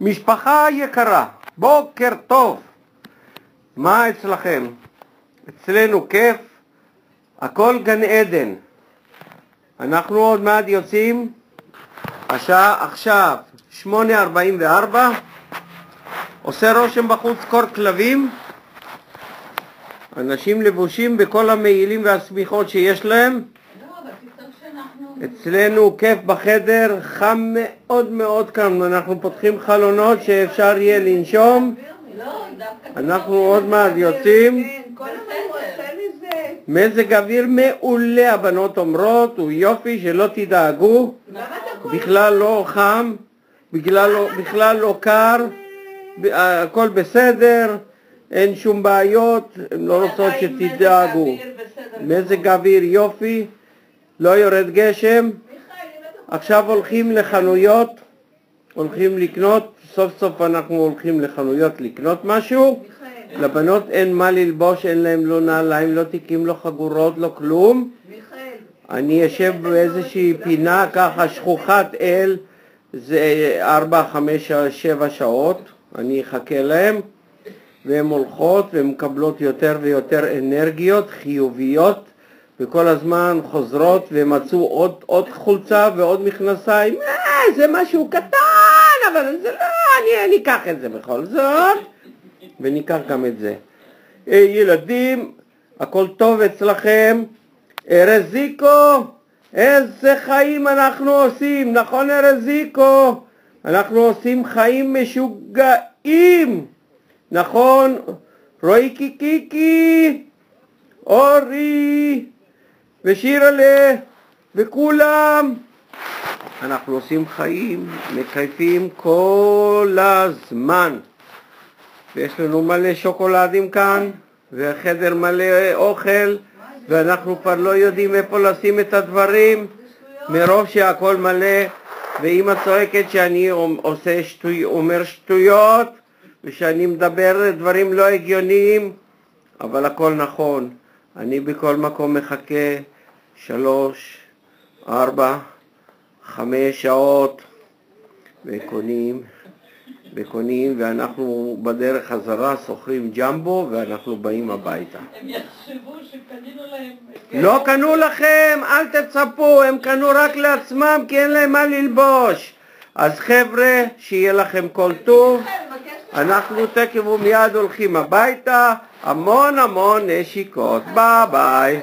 משפחה יקרה, בוקר טוב. מה אצלכם? אצלנו כיף, הכל גן עדן. אנחנו עוד מעט יוצאים, השעה עכשיו 8:44, עושה רושם בחוץ קור כלבים, אנשים לבושים בכל המעילים והסמיכות שיש להם. אצלנו כיף בחדר, חם מאוד מאוד כאן, אנחנו פותחים חלונות שאפשר יהיה לנשום. אנחנו עוד מעט יוצאים, מזג אוויר מעולה, הבנות אומרות, הוא יופי, שלא תדאגו, בכלל לא חם, בכלל לא קר, הכל בסדר, אין שום בעיות, הן לא רוצות שתדאגו. מזג אוויר יופי, לא יורד גשם. עכשיו הולכים לחנויות, הולכים לקנות, סוף סוף אנחנו הולכים לחנויות לקנות משהו. לבנות אין מה ללבוש, אין להם לא נעליים, לא תיקים, לא חגורות, לא כלום. אני יושב באיזושהי פינה ככה שכוחת אל, זה 4, 5, 7 שעות, אני אחכה להם, והן הולכות והן מקבלות יותר ויותר אנרגיות חיוביות, וכל הזמן חוזרות ומצאו עוד חולצה ועוד מכנסיים. זה משהו קטן, אבל זה לא, אני אקח את זה בכל זאת, וניקח גם את זה. ילדים, הכל טוב אצלכם? ארזיקו, איזה חיים אנחנו עושים, נכון ארזיקו? אנחנו עושים חיים משוגעים, נכון? רואי קיקיקי, אורי ושירלה וכולם, אנחנו עושים חיים, מקייפים כל הזמן, ויש לנו מלא שוקולדים כאן וחדר מלא אוכל, ואנחנו כבר לא יודעים איפה לשים את הדברים מרוב שהכל מלא. ואמא צועקת שאני אומר שטויות ושאני מדבר דברים לא הגיוניים, אבל הכל נכון. אני בכל מקום מחכה 3, 4, 5 שעות וקונים, ואנחנו בדרך חזרה סוחרים ג'מבו ואנחנו באים הביתה. הם יחשבו שקנינו להם. לא קנו לכם, אל תצפו, הם קנו רק לעצמם כי אין להם מה ללבוש. אז חבר'ה, שיהיה לכם כל טוב, אנחנו תכף ומיד הולכים הביתה, המון נשיקות, ביי ביי.